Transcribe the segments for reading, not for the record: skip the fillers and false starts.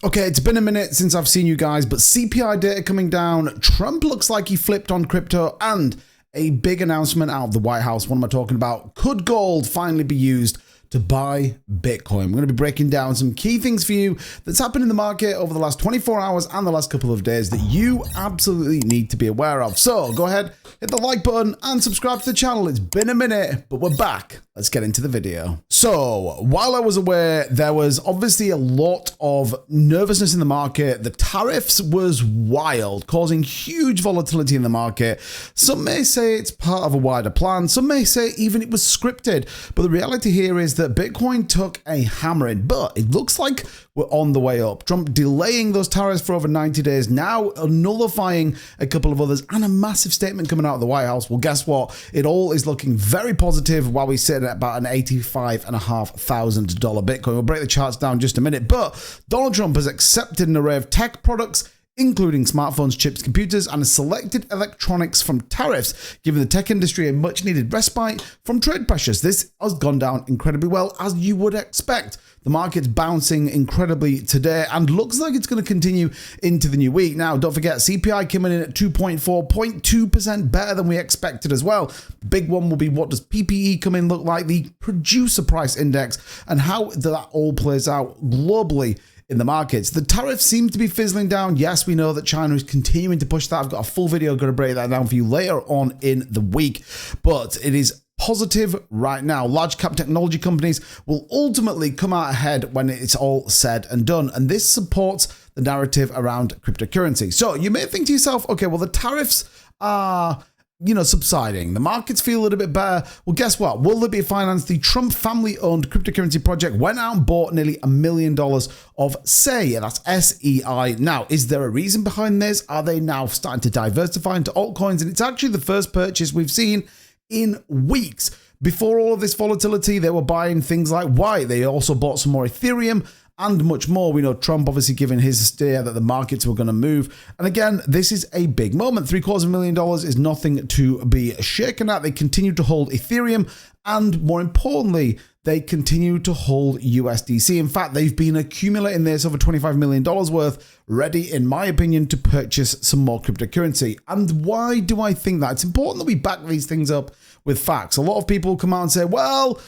Okay, it's been a minute since I've seen you guys, but CPI data coming down, Trump looks like he flipped on crypto, and a big announcement out of the White House. What am I talking about? Could gold finally be used to buy Bitcoin? We're going to be breaking down some key things for you that's happened in the market over the last 24 hours and the last couple of days that you absolutely need to be aware of. So go ahead, hit the like button and subscribe to the channel. It's been a minute, but we're back. Let's get into the video. So while I was aware, there was obviously a lot of nervousness in the market. The tariffs was wild, causing huge volatility in the market. Some may say it's part of a wider plan. Some may say even it was scripted. But the reality here is that Bitcoin took a hammering, but it looks like we're on the way up. Trump delaying those tariffs for over 90 days, now nullifying a couple of others, and a massive statement coming out of the White House. Well, guess what? It all is looking very positive while we sit at about an $85,500 Bitcoin. We'll break the charts down in just a minute, but Donald Trump has accepted an array of tech products, including smartphones, chips, computers, and selected electronics from tariffs, giving the tech industry a much-needed respite from trade pressures. This has gone down incredibly well, as you would expect. The market's bouncing incredibly today and looks like it's going to continue into the new week. Now, don't forget, CPI came in at 2.2% better than we expected as well. The big one will be, what does PPE come in look like, the producer price index, and how that all plays out globally in the markets. The tariffs seem to be fizzling down. Yes, we know that China is continuing to push that. I've got a full video going to break that down for you later on in the week, but it is positive right now. Large cap technology companies will ultimately come out ahead when it's all said and done, and this supports the narrative around cryptocurrency. So you may think to yourself, okay, well, the tariffs are subsiding. The markets feel a little bit better. Well, guess what? Will there be finance? The Trump family-owned cryptocurrency project went out and bought nearly $1 million of SEI. That's SEI. Now, is there a reason behind this? Are they now starting to diversify into altcoins? And it's actually the first purchase we've seen in weeks. Before all of this volatility, they were buying things like white. They also bought some more Ethereum and much more. We know Trump obviously giving his steer that the markets were going to move. And again, this is a big moment. $750,000 is nothing to be shaken at. They continue to hold Ethereum, and more importantly, they continue to hold USDC. In fact, they've been accumulating this over $25 million worth, ready, in my opinion, to purchase some more cryptocurrency. And why do I think that? It's important that we back these things up with facts. A lot of people come out and say, well,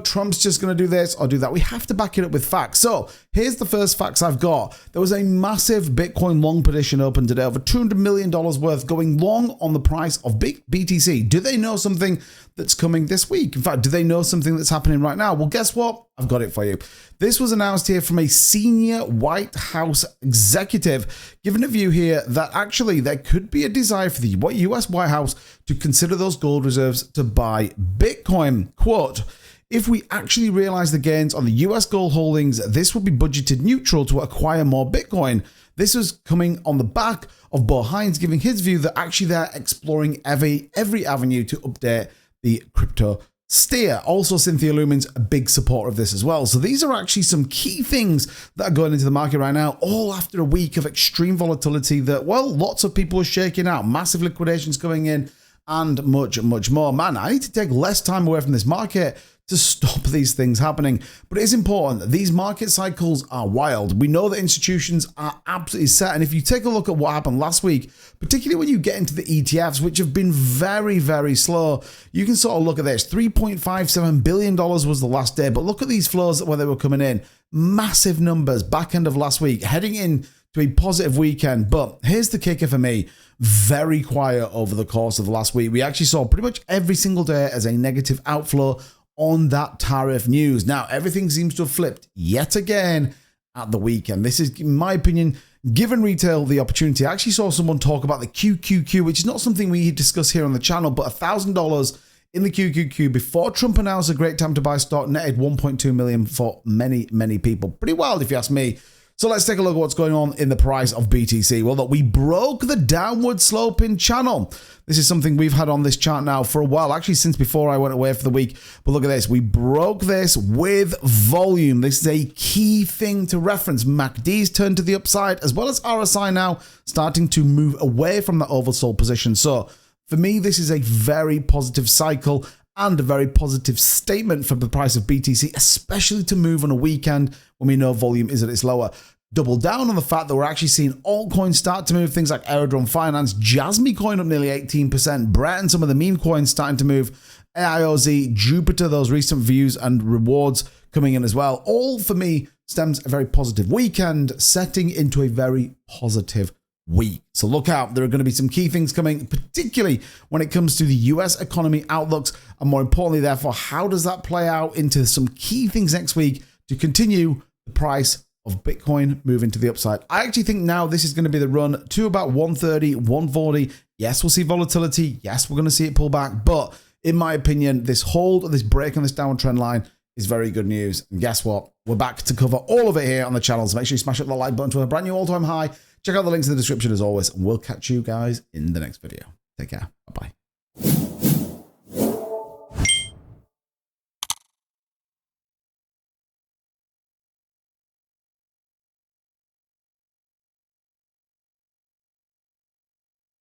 Trump's just going to do this or do that. We have to back it up with facts. So here's the first facts I've got. There was a massive Bitcoin long position open today, over $200 million worth, going long on the price of BTC. Do they know something that's coming this week? In fact, do they know something that's happening right now? Well, guess what? I've got it for you. This was announced here from a senior White House executive, giving a view here that actually there could be a desire for the US White House to consider those gold reserves to buy Bitcoin. Quote, if we actually realize the gains on the US gold holdings, this will be budgeted neutral to acquire more Bitcoin. This was coming on the back of Bo Hines giving his view that actually they're exploring every avenue to update the crypto steer. Also, Cynthia Lumen's a big supporter of this as well. So these are actually some key things that are going into the market right now, all after a week of extreme volatility that, well, lots of people are shaking out, massive liquidations coming in, and much, much more. Man, I need to take less time away from this market to stop these things happening. But it is important. These market cycles are wild. We know that institutions are absolutely set. And if you take a look at what happened last week, particularly when you get into the ETFs, which have been very, very slow, you can sort of look at this. $3.57 billion was the last day. But look at these flows where they were coming in. Massive numbers back end of last week, heading in to a positive weekend. But here's the kicker for me. Very quiet over the course of the last week. We actually saw pretty much every single day as a negative outflow on that tariff news. Now, everything seems to have flipped yet again at the weekend. This is, in my opinion, given retail the opportunity. I actually saw someone talk about the QQQ, which is not something we discuss here on the channel, but $1,000 in the QQQ before Trump announced a great time to buy stock netted 1.2 million for many, many people. Pretty wild if you ask me. So let's take a look at what's going on in the price of BTC. Well, look, we broke the downward sloping channel. This is something we've had on this chart now for a while, actually since before I went away for the week. But look at this. We broke this with volume. This is a key thing to reference. MACD's turned to the upside, as well as RSI now starting to move away from the oversold position. So for me, this is a very positive cycle and a very positive statement for the price of BTC, especially to move on a weekend when we know volume is at its lower. double down on the fact that we're actually seeing altcoins start to move, things like Aerodrome Finance, Jasmy Coin up nearly 18%, Brett and some of the meme coins starting to move, AIOZ, Jupiter, those recent views and rewards coming in as well. All for me stems a very positive weekend, setting into a very positive week. So look out, there are going to be some key things coming, particularly when it comes to the US economy outlooks, and more importantly, therefore, how does that play out into some key things next week to continue the price of Bitcoin moving to the upside. I actually think now this is going to be the run to about 130, 140. Yes, we'll see volatility. Yes, we're going to see it pull back. But in my opinion, this hold or this break on this downward trend line is very good news. And guess what? We're back to cover all of it here on the channel. So make sure you smash up the like button to a brand new all-time high. Check out the links in the description as always. And we'll catch you guys in the next video. Take care.